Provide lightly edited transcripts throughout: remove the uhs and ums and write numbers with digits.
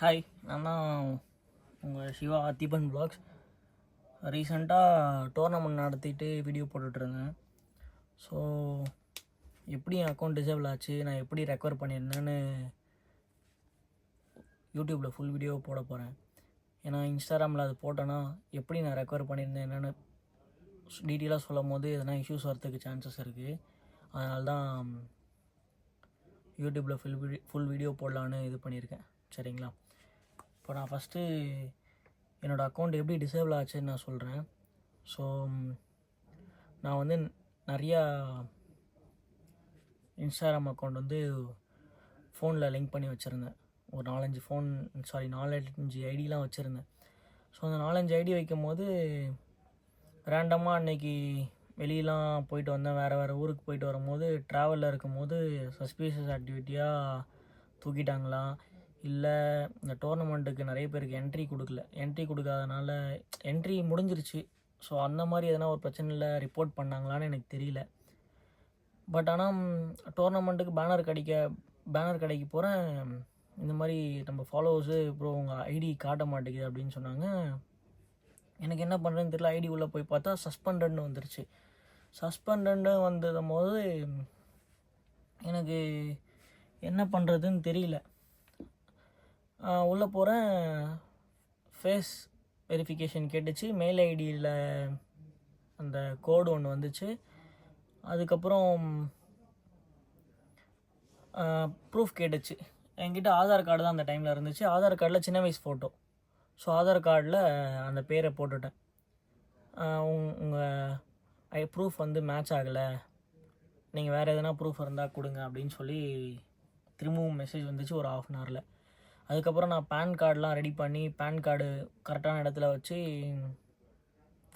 Hi, நான் தான் உங்கள் சிவா தீபன் ப்ளாக்ஸ். ரீசெண்டாக டோர்னமெண்ட் நடத்திட்டு வீடியோ போட்டுட்ருந்தேன். ஸோ எப்படி என் அக்கௌண்ட் டிசேபிள் ஆச்சு, நான் எப்படி ரெக்கவர் பண்ணியிருந்தேன்னு யூடியூப்பில் ஃபுல் வீடியோ போட போகிறேன். ஏன்னா இன்ஸ்டாகிராமில் அது போட்டேன்னா எப்படி நான் ரெக்கவர் பண்ணியிருந்தேன் என்னென்னு டீட்டெயிலாக சொல்லும் போது எதனா இஷ்யூஸ் வரத்துக்கு சான்சஸ் இருக்குது. அதனால தான் யூடியூப்பில் ஃபுல் வீடியோ போடலான்னு இது பண்ணியிருக்கேன். சரிங்களா? இப்போ நான் ஃபஸ்ட்டு என்னோடய அக்கௌண்ட் எப்படி டிசேபிள் ஆச்சுன்னு நான் சொல்கிறேன். ஸோ நான் வந்து நிறையா இன்ஸ்டாகிராம் அக்கௌண்ட் ஃபோனில் லிங்க் பண்ணி வச்சுருந்தேன். ஒரு 4-5 ஐடிலாம் வச்சுருந்தேன். ஸோ அந்த 4-5 ஐடி வைக்கும் போது ரேண்டமாக அன்றைக்கி வெளியெலாம் போயிட்டு வந்தேன். வேறு ஊருக்கு போயிட்டு வரும்போது ட்ராவலில் இருக்கும்போது சஸ்பீஷியஸ் ஆக்டிவிட்டியாக தூக்கிட்டாங்களா, இல்லை இந்த டோர்னமெண்ட்டுக்கு நிறைய பேருக்கு என்ட்ரி கொடுக்காதனால என்ட்ரி முடிஞ்சிருச்சு. ஸோ அந்த மாதிரி எதனா ஒரு பிரச்சனையில் ரிப்போர்ட் பண்ணாங்களான்னு எனக்கு தெரியல. பட் ஆனால் டோர்னமெண்ட்டுக்கு பேனர் கடைக்கு போகிறேன். இந்த மாதிரி நம்ம ஃபாலோவர்ஸு அப்புறம் உங்கள் ஐடி காட்ட மாட்டேங்குது அப்படின்னு சொன்னாங்க. எனக்கு என்ன பண்ணுறதுன்னு தெரியல. ஐடி உள்ளே போய் பார்த்தா சஸ்பெண்டட்னு வந்துருச்சு. சஸ்பெண்டட்னு வந்ததும் போது எனக்கு என்ன பண்ணுறதுன்னு தெரியல. உள்ளே போகிறேன், ஃபேஸ் வெரிஃபிகேஷன் கேட்டுச்சு. மெயில் ஐடியில் அந்த கோடு ஒன்று வந்துச்சு. அதுக்கப்புறம் ப்ரூஃப் கேட்டுச்சு. என்கிட்ட ஆதார் கார்டு தான் அந்த டைமில் இருந்துச்சு. ஆதார் கார்டில் சின்ன வயசு ஃபோட்டோ. ஸோ ஆதார் கார்டில் அந்த பேரை போட்டுட்டேன். உங்கள் ப்ரூஃப் மேட்ச் ஆகலை, நீங்கள் வேறு எதனா ப்ரூஃப் இருந்தால் கொடுங்க அப்படின்னு சொல்லி திரும்பவும் மெசேஜ் வந்துச்சு ஒரு 1/2 hourல. அதுக்கப்புறம் நான் பேன் கார்டெலாம் ரெடி பண்ணி பேன் கார்டு கரெக்டான இடத்துல வச்சு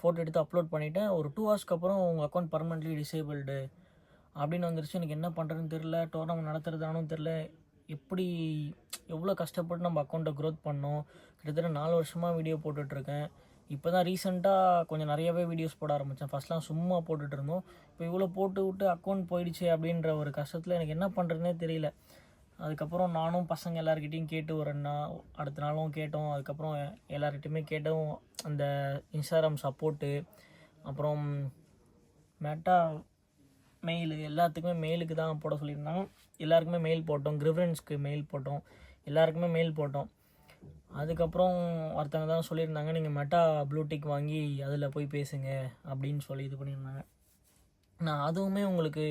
ஃபோட்டோ எடுத்து அப்லோட் பண்ணிவிட்டேன். ஒரு 2 hours அப்புறம் உங்கள் அக்கௌண்ட் பர்மனெண்ட்லி டிசேபிள்டு அப்படின்னு வந்துருச்சு. எனக்கு என்ன பண்ணுறதுன்னு தெரில, டோர்னமெண்ட் நடத்துறதானும் தெரில. எவ்வளோ கஷ்டப்பட்டு நம்ம அக்கௌண்ட்டை க்ரோத் பண்ணோம். கிட்டத்தட்ட 4 வருஷமாக வீடியோ போட்டுட்ருக்கேன். இப்போ தான் ரீசெண்டாக கொஞ்சம் நிறையாவே வீடியோஸ் போட ஆரம்பித்தேன். ஃபஸ்ட்லாம் சும்மா போட்டுட்டு இருந்தோம். இப்போ இவ்வளோ போட்டு விட்டு அக்கௌண்ட் போயிடுச்சு அப்படின்ற ஒரு கஷ்டத்தில் எனக்கு என்ன பண்ணுறதுனே தெரியல. அதுக்கப்புறம் நானும் பசங்க எல்லாருக்கிட்டையும் கேட்டு அடுத்த நாளும் கேட்டோம். அதுக்கப்புறம் எல்லாருக்கிட்டையுமே கேட்டோம். அந்த இன்ஸ்டாகிராம் சப்போர்ட்டு, அப்புறம் மெட்டா மெயிலு, எல்லாத்துக்குமே மெயிலுக்கு தான் போட சொல்லியிருந்தாங்க. எல்லாருக்குமே மெயில் போட்டோம். கிரிவரன்ஸ்க்கு மெயில் போட்டோம். எல்லாருக்குமே மெயில் போட்டோம். அதுக்கப்புறம் ஒருத்தவங்க தான் சொல்லியிருந்தாங்க, நீங்கள் மெட்டா ப்ளூடிக் வாங்கி அதில் போய் பேசுங்க அப்படின்னு சொல்லி இது பண்ணியிருந்தாங்க. நான் அதுவுமே உங்களுக்கு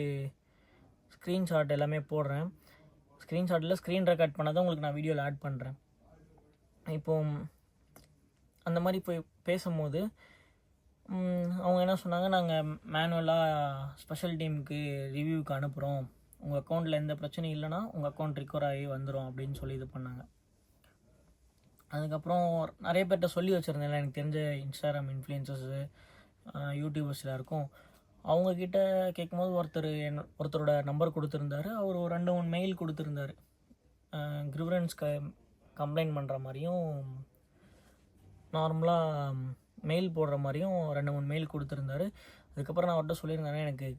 ஸ்க்ரீன்ஷாட் எல்லாமே போடுறேன். ஸ்க்ரீன்ஷாட்டில் ஸ்க்ரீன் ரெக்கார்ட் பண்ணாதான் உங்களுக்கு நான் வீடியோவில் ஆட் பண்ணுறேன். இப்போது அந்த மாதிரி போய் பேசும்போது அவங்க என்ன சொன்னாங்க, நாங்கள் மேனுவலாக ஸ்பெஷல் டீமுக்கு ரிவ்யூவுக்கு அனுப்புகிறோம், உங்கள் அக்கௌண்ட்டில் எந்த பிரச்சனையும் இல்லைனா உங்கள் அக்கௌண்ட் ரிக்கவர் ஆகி வந்துடும் அப்படின்னு சொல்லி இது பண்ணாங்க. அதுக்கப்புறம் நிறைய பேர்கிட்ட சொல்லி வச்சுருந்தேன், எனக்கு தெரிஞ்ச இன்ஸ்டாகிராம் இன்ஃப்ளூயன்சர்ஸு, யூடியூபர்ஸில் இருக்கும். அவங்கக்கிட்ட கேட்கும்போது ஒருத்தரோட நம்பர் கொடுத்துருந்தாரு. அவர் ஒரு 2-3 மெயில் கொடுத்துருந்தாரு. கிரிவரன்ஸ்க்கு கம்ப்ளைண்ட் பண்ணுற மாதிரியும் நார்மலாக மெயில் போடுற மாதிரியும் 2-3 மெயில் கொடுத்துருந்தாரு. அதுக்கப்புறம் நான் அவர்கிட்ட சொல்லியிருந்தேன், எனக்கு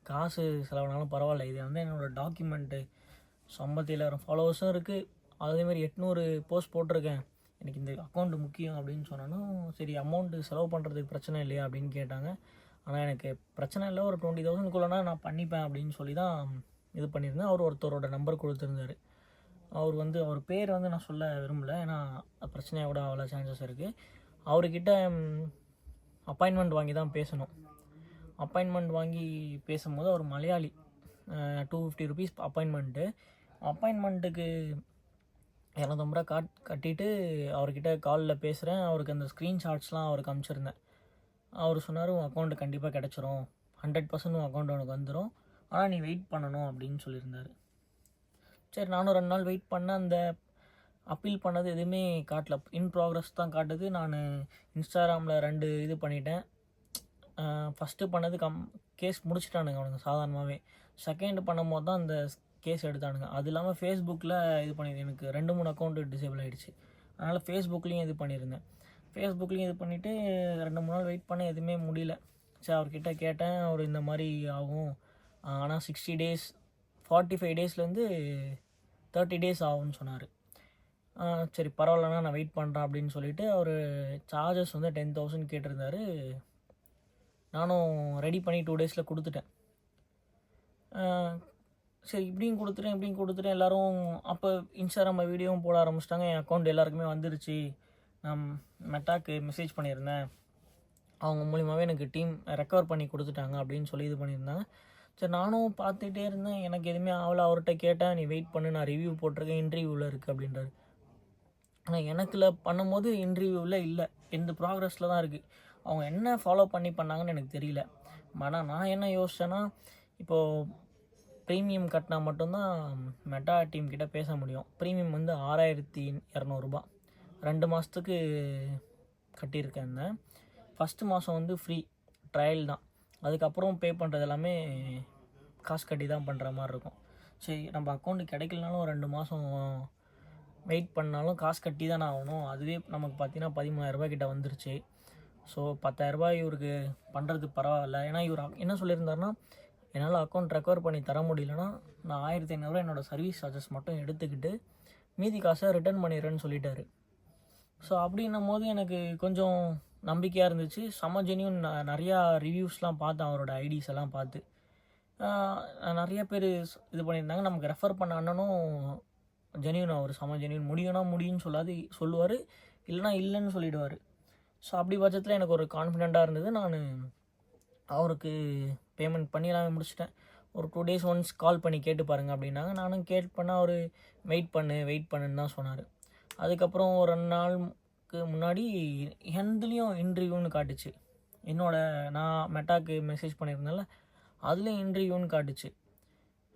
காசு செலவுனாலும் பரவாயில்ல, இது என்னோடய டாக்குமெண்ட்டு. 57,000 ஃபாலோவர்ஸும் இருக்குது. அதேமாதிரி 800 போஸ்ட் போட்டிருக்கேன். எனக்கு இந்த அக்கௌண்ட்டு முக்கியம் அப்படின்னு சொன்னாலும், சரி அமௌண்ட்டு செலவு பண்ணுறதுக்கு பிரச்சனை இல்லையா அப்படின்னு கேட்டாங்க. ஆனால் எனக்கு பிரச்சனை இல்லை, ஒரு 20,000க்குள்ளனா நான் பண்ணிப்பேன் அப்படின்னு சொல்லி தான் இது பண்ணியிருந்தேன். ஒருத்தரோட நம்பர் கொடுத்துருந்தாரு. அவர் பேர் நான் சொல்ல விரும்பலை, ஏன்னா பிரச்சனையாக கூட அவ்வளோ சான்சஸ் இருக்குது. அவர்கிட்ட அப்பாயின்மெண்ட் வாங்கி தான் பேசணும். அப்பாயின்மெண்ட் வாங்கி பேசும்போது அவர் மலையாளி. 250 rupees அப்பாயின்மெண்ட்டுக்கு 250 ரூபா கட்டிட்டு அவர்கிட்ட காலில் பேசுகிறேன். அவருக்கு அந்த ஸ்க்ரீன்ஷாட்ஸ்லாம் அவருக்கு அனுப்பிச்சிருந்தேன். அவர் சொன்னார், உன் அக்கௌண்ட்டு கண்டிப்பாக கிடச்சிரும், 100% உன் அக்கௌண்ட் உனக்கு வந்துடும், ஆனால் நீ வெயிட் பண்ணணும் அப்படின்னு சொல்லியிருந்தார். சரி, நானும் 2 நாள் வெயிட் பண்ணேன். அந்த அப்பீல் பண்ணது எதுவுமே காட்டல, இன் ப்ராக்ரஸ் தான் காட்டுது. நான் இன்ஸ்டாகிராமில் 2 இது பண்ணிட்டேன். ஃபஸ்ட்டு பண்ணது கேஸ் முடிச்சிட்டானுங்க அவனுங்க சாதாரணமாகவே. செகண்ட் பண்ணும்போது தான் அந்த கேஸ் எடுத்தானுங்க. அது இல்லாமல் ஃபேஸ்புக்கில் இது பண்ணியிருந்தேன். எனக்கு 2-3 அக்கௌண்ட்டு டிசேபிள் ஆகிடுச்சு. அதனால் ஃபேஸ்புக்லேயும் இது பண்ணியிருந்தேன். ஃபேஸ்புக்லேயும் இது பண்ணிவிட்டு 2-3 நாள் வெயிட் பண்ண எதுவுமே முடியல. சரி, அவர்கிட்ட கேட்டேன். அவர் இந்த மாதிரி ஆகும், ஆனால் 60 days 45 daysலேருந்து 30 days ஆகும்னு சொன்னார். சரி பரவாயில்லண்ணா நான் வெயிட் பண்ணுறேன் அப்படின்னு சொல்லிவிட்டு அவர் சார்ஜஸ் வந்து 10,000 கேட்டிருந்தாரு. நானும் ரெடி பண்ணி 2 டேஸில் கொடுத்துட்டேன். சரி இப்படியும் கொடுத்துட்டேன் எல்லோரும். அப்போ இன்ஸ்டாகிராம் வீடியோவும் போட ஆரம்பிச்சிட்டாங்க. என் அக்கௌண்ட் எல்லாருக்குமே வந்துருச்சு. நான் மெட்டாக்கு மெசேஜ் பண்ணியிருந்தேன், அவங்க மூலிமாவே எனக்கு டீம் ரெக்கவர் பண்ணி கொடுத்துட்டாங்க அப்படின்னு சொல்லி இது பண்ணியிருந்தாங்க. சரி நானும் பார்த்துட்டே இருந்தேன், எனக்கு எதுவுமே ஆகலை. அவர்கிட்ட கேட்டேன், நீ வெயிட் பண்ணு, நான் ரிவ்யூ போட்டிருக்கேன், இன்டர்வியூவில் இருக்குது அப்படின்றாரு. ஆனால் எனக்குல பண்ணும்போது இன்டர்வியூவில் இல்லை, எந்த ப்ராக்ரஸில் தான் இருக்குது. அவங்க என்ன ஃபாலோ பண்ணாங்கன்னு எனக்கு தெரியல. ஆனால் நான் என்ன யோசிச்சேன்னா, இப்போது ப்ரீமியம் கட்டினா மட்டும்தான் மெட்டா டீம் கிட்ட பேச முடியும். ப்ரீமியம் வந்து 6,200 2 மாதத்துக்கு கட்டியிருக்கேன். ஃபஸ்ட்டு மாதம் வந்து ஃப்ரீ ட்ரையல் தான், அதுக்கப்புறம் பே பண்ணுறது எல்லாமே காசு கட்டி தான் பண்ணுற மாதிரி இருக்கும். சரி நம்ம அக்கௌண்ட்டு கிடைக்கலனாலும் 2 மாதம் வெயிட் பண்ணாலும் காசு கட்டி தானே ஆகணும். அதுவே நமக்கு பார்த்தீங்கன்னா 13,000 கிட்ட வந்துருச்சு. ஸோ 10,000 இவருக்கு பண்ணுறது பரவாயில்ல. ஏன்னா இவர் என்ன சொல்லியிருந்தாருன்னா, என்னால் அக்கௌண்ட் ரெக்கவர் பண்ணி தர முடியலன்னா நான் 1,500 என்னோடய சர்வீஸ் சார்ஜஸ் மட்டும் எடுத்துக்கிட்டு மீதி காசை ரிட்டர்ன் பண்ணிடுறேன்னு சொல்லிட்டாரு. ஸோ அப்படின்னும் போது எனக்கு கொஞ்சம் நம்பிக்கையாக இருந்துச்சு. செம ஜென்யூன். நிறையா ரிவ்யூஸ்லாம் பார்த்தேன், அவரோட ஐடிஸ் எல்லாம் பார்த்து. நிறைய பேர் இது பண்ணியிருந்தாங்க. நமக்கு ரெஃபர் பண்ண அண்ணனும் ஜென்யூன், அவர் செம ஜென்யூன். முடியும்னு சொல்லுவார், இல்லைனா இல்லைன்னு சொல்லிவிடுவார். ஸோ அப்படி பட்சத்தில் எனக்கு ஒரு கான்ஃபிடெண்ட்டாக இருந்தது. நான் அவருக்கு பேமெண்ட் பண்ணி எல்லாமே முடிச்சிட்டேன். ஒரு 2 டேஸ் ஒன்ஸ் கால் பண்ணி கேட்டு பாருங்கள் அப்படின்னாங்க. நானும் கேட் பண்ணால் அவர் வெயிட் பண்ணுன்னு தான் சொன்னார். அதுக்கப்புறம் ஒரு 2 நாளுக்கு முன்னாடி எந்துலேயும் இன்டர்வியூன்னு காட்டுச்சு. நான் மெட்டாக்கு மெசேஜ் பண்ணியிருந்தேன்ல, அதுலேயும் இன்டர்வியூன்னு காட்டுச்சு.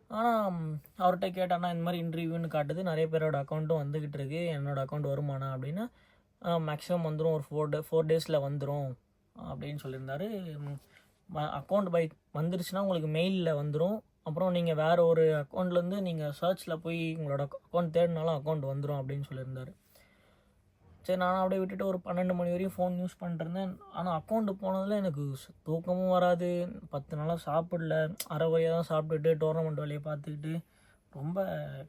ஆனால் அவர்கிட்ட கேட்டானா, இந்த மாதிரி இன்டர்வியூன்னு காட்டுது, நிறைய பேரோட அக்கௌண்ட்டும் வந்துக்கிட்டு இருக்குது, என்னோடய அக்கௌண்ட் வருமானா அப்படின்னா, மேக்ஸிமம் வந்துடும், ஒரு 4 டேஸில் வந்துடும் அப்படின்னு சொல்லியிருந்தாரு. அக்கௌண்ட் வந்துருச்சுன்னா உங்களுக்கு மெயிலில் வந்துடும். அப்புறம் நீங்கள் வேறு ஒரு அக்கௌண்ட்லேருந்து நீங்கள் சர்ச்சில் போய் உங்களோட அக்கௌண்ட் தேடினாலும் அக்கௌண்ட் வந்துடும் அப்படின்னு சொல்லியிருந்தார். சரி நான் அப்படியே விட்டுட்டு ஒரு 12 மணி வரையும் ஃபோன் யூஸ் பண்ணிட்டுருந்தேன். ஆனால் அக்கௌண்ட்டு போனதில் எனக்கு தூக்கமும் வராது. 10 நாளாக சாப்பிடல, அரை வழியாக தான் சாப்பிட்டுட்டு டோர்னமெண்ட் வேலையை பார்த்துக்கிட்டு ரொம்ப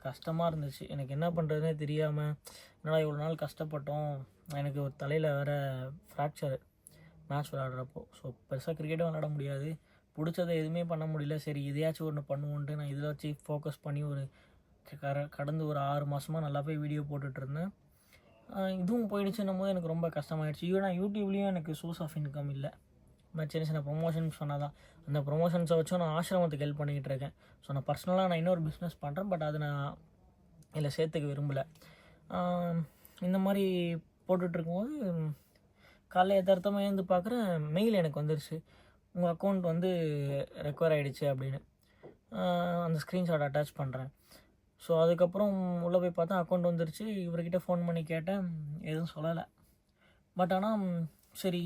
கஷ்டமாக இருந்துச்சு. எனக்கு என்ன பண்ணுறதுனே தெரியாமல், என்னடா இவ்வளோ நாள் கஷ்டப்பட்டோம். எனக்கு ஒரு தலையில் வேறு ஃப்ராக்சர் மேட்ச் விளையாடுறப்போ. ஸோ பெருசாக கிரிக்கெட்டும் விளையாட முடியாது, பிடிச்சதை எதுவுமே பண்ண முடியல. சரி இதையாச்சும் ஒன்று பண்ணுவோன்ட்டு நான் இதில் வச்சு ஃபோக்கஸ் பண்ணி கடந்து ஒரு 6 மாதமாக நல்லா போய் வீடியோ போட்டுட்ருந்தேன். இதுவும் போயிடுச்சுன்னும் போது எனக்கு ரொம்ப கஷ்டமாயிடுச்சு. ஈவனாக யூடியூப்லேயும் எனக்கு சோர்ஸ் ஆஃப் இன்கம் இல்லை. நான் சின்ன ப்ரொமோஷன்ஸ் சொன்னால் தான், அந்த ப்ரொமோஷன்ஸை வச்சும் நான் ஆசிரமத்துக்கு ஹெல்ப் பண்ணிக்கிட்டு இருக்கேன். ஸோ நான் பர்சனலாக நான் இன்னொரு பிஸ்னஸ் பண்ணுறேன், பட் அது நான் இதில் சேர்த்துக்க விரும்பலை. இந்த மாதிரி போட்டுட்ருக்கும்போது காலைல எதார்த்தமாக எழுந்து பார்க்குறேன், மெயில் எனக்கு வந்துருச்சு, உங்கள் அக்கௌண்ட் வந்து ரெக்கவர் ஆகிடுச்சு அப்படின்னு. அந்த ஸ்க்ரீன்ஷாட் அட்டாச் பண்ணுறேன். ஸோ அதுக்கப்புறம் உள்ளே போய் பார்த்தா அக்கௌண்ட் வந்துருச்சு. இவர்கிட்ட ஃபோன் பண்ணி கேட்டேன், எதுவும் சொல்லலை. பட் ஆனால் சரி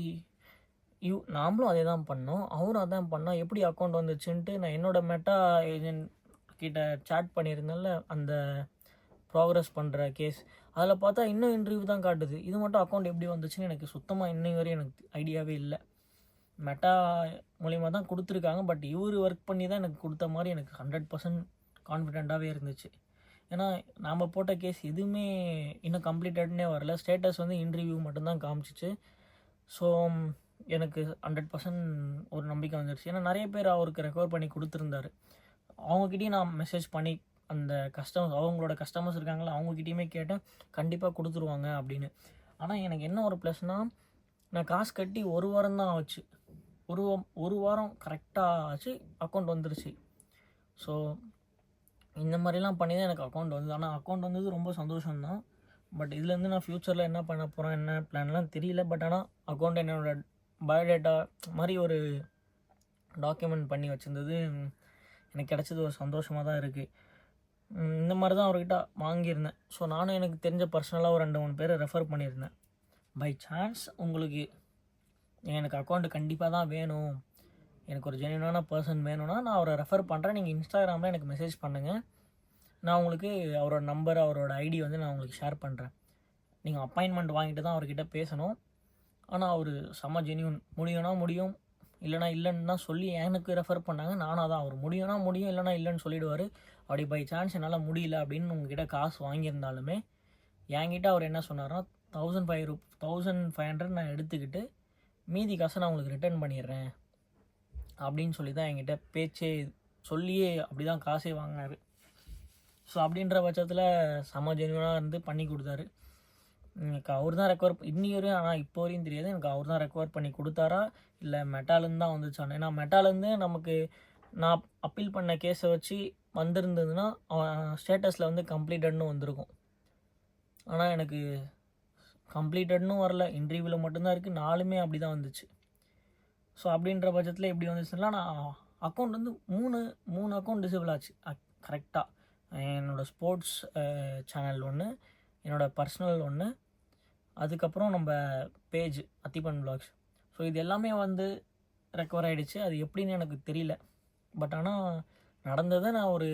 நாமளும் அதே தான் பண்ணோம், அவரும் அதான் பண்ணோம், எப்படி அக்கௌண்ட் வந்துச்சுன்ட்டு நான் என்னோடய மெட்டா ஏஜென்ட் கிட்ட சேட் பண்ணியிருந்தேன்ல, அந்த ப்ராக்ரஸ் பண்ணுற கேஸ், அதில் பார்த்தா இன்னும் இன்டர்வியூ தான் காட்டுது. இது மட்டும் அக்கௌண்ட் எப்படி வந்துச்சுன்னு எனக்கு சுத்தமாக இன்னை வரையும் எனக்கு ஐடியாவே இல்லை. மெட்டா மூலிமா தான் கொடுத்துருக்காங்க, பட் இவர் ஒர்க் பண்ணி தான் எனக்கு கொடுத்த மாதிரி எனக்கு 100% கான்ஃபிடெண்ட்டாகவே இருந்துச்சு. ஏன்னா நாம் போட்ட கேஸ் எதுவுமே இன்னும் கம்ப்ளீட்டட்னே வரல, ஸ்டேட்டஸ் வந்து இன்டர்வியூ மட்டும்தான் காமிச்சிச்சு. ஸோ எனக்கு 100% ஒரு நம்பிக்கை வந்துடுச்சு. ஏன்னா நிறைய பேர் அவருக்கு ரெக்கவர் பண்ணி கொடுத்துருந்தாரு. அவங்கக்கிட்டையும் நான் மெசேஜ் பண்ணி அந்த அவங்களோட கஸ்டமர்ஸ் இருக்காங்களா, அவங்கக்கிட்டையுமே கேட்டேன், கண்டிப்பாக கொடுத்துருவாங்க அப்படின்னு. ஆனால் எனக்கு என்ன ஒரு ப்ளஸ்னால், நான் காசு கட்டி 1 வாரம் தான் ஆச்சு. ஒரு வாரம் கரெக்டாக ஆச்சு, அக்கௌண்ட் வந்துருச்சு. ஸோ இந்த மாதிரிலாம் பண்ணி தான் எனக்கு அக்கௌண்ட் வந்தது. ஆனால் அக்கௌண்ட் வந்தது ரொம்ப சந்தோஷம்தான். பட் இதுலேருந்து நான் ஃப்யூச்சரில் என்ன பண்ண போகிறேன், என்ன பிளான்லாம் தெரியல. பட் ஆனால் அக்கௌண்ட் என்னோடய பயோடேட்டா மாதிரி ஒரு டாக்குமெண்ட் பண்ணி வச்சுருந்தது எனக்கு கிடச்சது ஒரு சந்தோஷமாக தான் இருக்குது. இந்த மாதிரி தான் அவர்கிட்ட வாங்கியிருந்தேன். ஸோ நானும் எனக்கு தெரிஞ்ச பர்சனலாக ஒரு 2-3 பேரை ரெஃபர் பண்ணியிருந்தேன். பை சான்ஸ் உங்களுக்கு எனக்கு அக்கௌண்ட்டு கண்டிப்பாக தான் வேணும், எனக்கு ஒரு ஜென்யூனான பர்சன் வேணும்னா நான் அவரை ரெஃபர் பண்ணுறேன், நீங்கள் இன்ஸ்டாகிராமில் எனக்கு மெசேஜ் பண்ணுங்கள், நான் உங்களுக்கு அவரோட நம்பர் அவரோட ஐடி வந்து நான் உங்களுக்கு ஷேர் பண்ணுறேன். நீங்கள் அப்பாயின்மெண்ட் வாங்கிட்டு தான் அவர்கிட்ட பேசணும். ஆனால் அவர் செம்ம ஜென்யூன், முடியும்னா முடியும், இல்லைனா இல்லைன்னு தான் சொல்லி எனக்கு ரெஃபர் பண்ணாங்க. நானாக தான், அவர் முடியும்னா முடியும், இல்லைனா இல்லைன்னு சொல்லிவிடுவார். அப்படி பை சான்ஸ் என்னால் முடியல அப்படின்னு உங்ககிட்ட காசு வாங்கியிருந்தாலுமே என்கிட்ட அவர் என்ன சொன்னார்னா 1500 நான் எடுத்துக்கிட்டு மீதி காசை நான் உங்களுக்கு ரிட்டர்ன் பண்ணிடுறேன் அப்படின்னு சொல்லி தான் என்கிட்ட பேச்சே சொல்லியே அப்படி தான் காசே வாங்கினார். ஸோ அப்படின்ற பட்சத்தில் செம ஜென்யூனாக இருந்து பண்ணி கொடுத்தாரு. எனக்கு அவர் தான் ரெக்கவர் இன்னி வரையும், ஆனால் இப்போ வரையும் தெரியாது எனக்கு அவர் தான் ரெக்கவர் பண்ணி கொடுத்தாரா இல்லை மெட்டாலேருந்து தான் வந்துச்சானே. ஏன்னா மெட்டாலேருந்து நமக்கு நான் அப்பீல் பண்ண கேஸை வச்சு வந்திருந்ததுன்னா அவன் ஸ்டேட்டஸில் வந்து கம்ப்ளீட்டட்னு வந்திருக்கும். ஆனால் எனக்கு கம்ப்ளீட்டட்னு வரல, இன்டர்வியூவில் மட்டும்தான் இருக்குது, 4மே அப்படி தான் வந்துச்சு. ஸோ அப்படின்ற பட்சத்தில் எப்படி வந்துச்சுன்னா நான் அக்கௌண்ட் வந்து மூணு அக்கௌண்ட் டிசேபிள் ஆச்சு கரெக்டாக. என்னோடய ஸ்போர்ட்ஸ் சேனல் ஒன்று, என்னோடய பர்சனல் ஒன்று, அதுக்கப்புறம் நம்ம பேஜ் அத்திப்பன் வ்ளாக்ஸ். ஸோ இது எல்லாமே வந்து ரெக்கவர் ஆகிடுச்சு. அது எப்படின்னு எனக்கு தெரியல. பட் ஆனால் நடந்ததை நான் ஒரு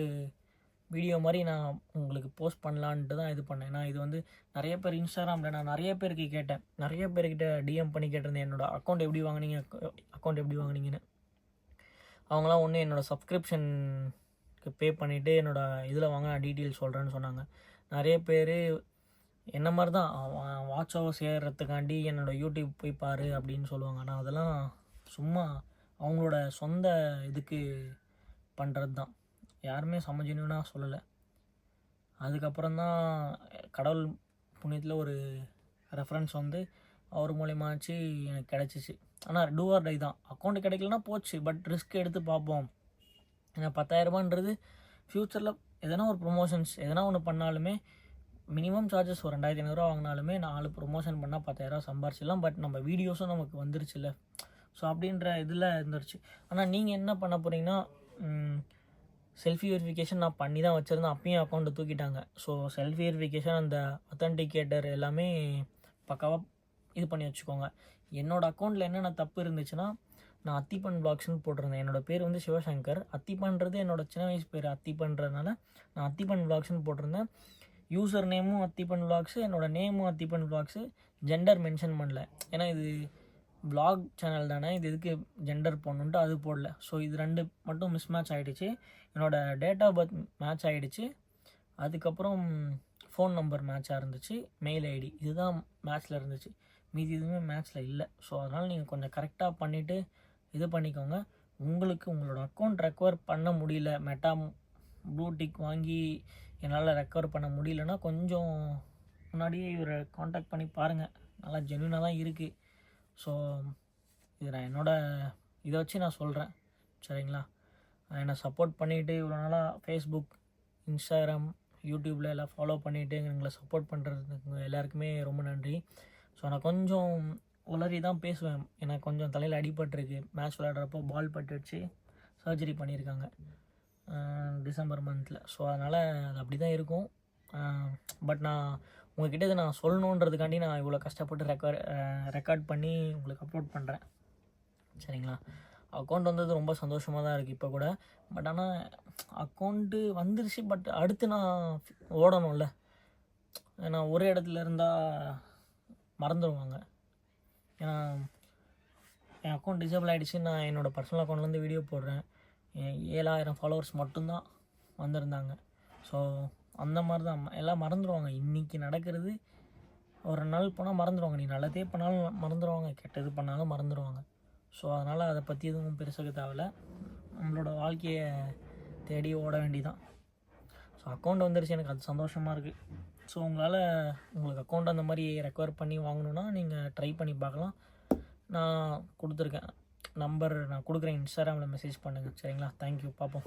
வீடியோ மாதிரி நான் உங்களுக்கு போஸ்ட் பண்ணலான்ட்டு தான் இது பண்ணேன். ஏன்னா இது வந்து நிறைய பேர் இன்ஸ்டாகிராமில் நான் நிறைய பேருக்கு கேட்டேன், நிறைய பேர்கிட்ட டிஎம் பண்ணி கேட்டிருந்தேன் என்னோடய அக்கௌண்ட் எப்படி வாங்கினீங்கன்னு. அவங்களாம் ஒன்று என்னோடய சப்ஸ்கிரிப்ஷனுக்கு பே பண்ணிவிட்டு என்னோடய இதில் வாங்க நான் டீட்டெயில்ஸ் சொல்கிறேன்னு சொன்னாங்க. நிறைய பேர் என்ன மாதிரி தான் வாட்ச் ஹவர்ஸ் ஏறுறதுக்காண்டி என்னோடய யூடியூப் போய் பாரு அப்படின்னு சொல்லுவாங்க. ஆனால் அதெல்லாம் சும்மா அவங்களோட சொந்த இதுக்கு பண்ணுறது தான், யாருமே சமஜென்யூனாக சொல்லலை. அதுக்கப்புறம் தான் கடவுள் புண்ணியத்தில் ஒரு ரெஃபரன்ஸ் வந்து அவர் மூலியமாச்சு எனக்கு கிடச்சிச்சு. ஆனால் டூ ஆர் டை தான். அக்கௌண்ட்டு கிடைக்கலனா போச்சு, பட் ரிஸ்க் எடுத்து பார்ப்போம். ஏன்னா 10,000 ஃப்யூச்சரில் எதனா ஒரு ப்ரொமோஷன்ஸ் எதனா ஒன்று பண்ணாலுமே மினிமம் சார்ஜஸ் ஒரு 2,500 வாங்கினாலுமே 4 ப்ரொமோஷன் பண்ணால் 10,000 சம்பாரிச்சிடலாம். பட் நம்ம வீடியோஸும் நமக்கு வந்துருச்சுல்ல. ஸோ அப்படின்ற இதில் இருந்துருச்சு. ஆனால் நீங்கள் என்ன பண்ண போகிறீங்கன்னா, செல்ஃபி வெரிஃபிகேஷன் நான் பண்ணி தான் வச்சுருந்தேன், அப்பயும் அக்கௌண்ட்டை தூக்கிட்டாங்க. ஸோ செல்ஃபி வெரிஃபிகேஷன் அந்த அத்தன்டிகேட்டர் எல்லாமே பக்காவாக இது பண்ணி வச்சுக்கோங்க. என்னோடய அக்கௌண்ட்டில் என்னென்ன தப்பு இருந்துச்சுன்னா, நான் அத்திப்பன் வ்ளாக்ஸ்னு போட்டிருந்தேன். என்னோடய பேர் வந்து சிவசங்கர். அத்திப்பன்றது என்னோடய சின்ன வயசு பேர் அத்திப்பன்றதுனால நான் அத்திப்பன் வ்ளாக்ஸ்னு போட்டிருந்தேன். யூசர் நேமும் அத்திப்பன் வ்ளாக்ஸு, என்னோடய நேமும் அத்திப்பன் வ்ளாக்ஸு. ஜெண்டர் மென்ஷன் பண்ணல, ஏன்னா இது வ்ளாக் சேனல் தானே, இது எதுக்கு ஜெண்டர் போடணுன்ட்டு அது போடல. ஸோ இது 2 மட்டும் மிஸ் மேட்ச் ஆகிடுச்சு. என்னோடய டேட் ஆஃப் பர்த் மேட்ச் ஆகிடுச்சு. அதுக்கப்புறம் ஃபோன் நம்பர் மேட்சாக இருந்துச்சு, மெயில் ஐடி இதுதான் மேட்ச்சில் இருந்துச்சு. மீதி எதுவுமே மேட்ச்சில் இல்லை. ஸோ அதனால் நீங்கள் கொஞ்சம் கரெக்டாக பண்ணிவிட்டு இது பண்ணிக்கோங்க. உங்களுக்கு உங்களோட அக்கௌண்ட் ரெக்கவர் பண்ண முடியல, மெட்டா ப்ளூ டிக் வாங்கி என்னால் ரெக்கவர் பண்ண முடியலன்னா கொஞ்சம் முன்னாடியே இவரை காண்டாக்ட் பண்ணி பாருங்கள். நல்லா ஜென்யூனாக தான் இருக்குது. ஸோ இது நான் என்னோடய இதை வச்சு நான் சொல்கிறேன், சரிங்களா? என்னை சப்போர்ட் பண்ணிவிட்டு இவ்வளோ நாளாக ஃபேஸ்புக், இன்ஸ்டாகிராம், யூடியூப்பில் எல்லாம் ஃபாலோ பண்ணிவிட்டு எங்களை சப்போர்ட் பண்ணுறதுக்கு எல்லாருக்குமே ரொம்ப நன்றி. ஸோ நான் கொஞ்சம் உளறி தான் பேசுவேன், எனக்கு கொஞ்சம் தலையில் அடிபட்டிருக்கு. மேட்ச் விளையாடுறப்போ பால் பட்டுடுச்சு, சர்ஜரி பண்ணியிருக்காங்க டிசம்பர் மந்தில். ஸோ அதனால் அது அப்படி தான் இருக்கும். பட் நான் உங்கள்கிட்ட இதை நான் சொல்லணுன்றதுக்காண்டி நான் இவ்வளோ கஷ்டப்பட்டு ரெக்கார்ட் பண்ணி உங்களுக்கு அப்லோட் பண்ணுறேன், சரிங்களா? அக்கௌண்ட் வந்தது ரொம்ப சந்தோஷமாக தான் இருக்குது இப்போ கூட. பட் ஆனால் அக்கௌண்ட்டு வந்துருச்சு, பட் அடுத்து நான் ஓடணும்ல. ஏன்னா ஒரே இடத்துல இருந்தால் மறந்துடுவாங்க. ஏன்னா என் அக்கௌண்ட் டிசேபிள் ஆகிடுச்சு. நான் என்னோடய பர்சனல் அக்கௌண்ட்லேருந்து வீடியோ போடுறேன். 7,000 ஃபாலோவர்ஸ் மட்டும்தான் வந்திருந்தாங்க. ஸோ அந்த மாதிரி தான் எல்லாம் மறந்துடுவாங்க. இன்றைக்கி நடக்கிறது ஒரு நாள் போனால் மறந்துடுவாங்க. நீ நல்லதே பண்ணாலும் மறந்துடுவாங்க, கெட்டது பண்ணாலும் மறந்துடுவாங்க. ஸோ அதனால் அதை பற்றி எதுவும் பெருசாக தேவையில்ல, நம்மளோட வாழ்க்கையை தேடி ஓட வேண்டிதான். ஸோ அக்கௌண்ட் வந்துருச்சு, எனக்கு அது சந்தோஷமாக இருக்குது. ஸோ உங்களுக்கு அக்கௌண்ட் அந்த மாதிரி ரெக்கவர் பண்ணி வாங்கணுன்னா நீங்கள் ட்ரை பண்ணி பார்க்கலாம். நான் கொடுத்துருக்கேன் நம்பர், நான் கொடுக்குறேன், இன்ஸ்டாகிராமில் மெசேஜ் பண்ணுங்கள், சரிங்களா? தேங்க்யூ, பார்ப்போம்.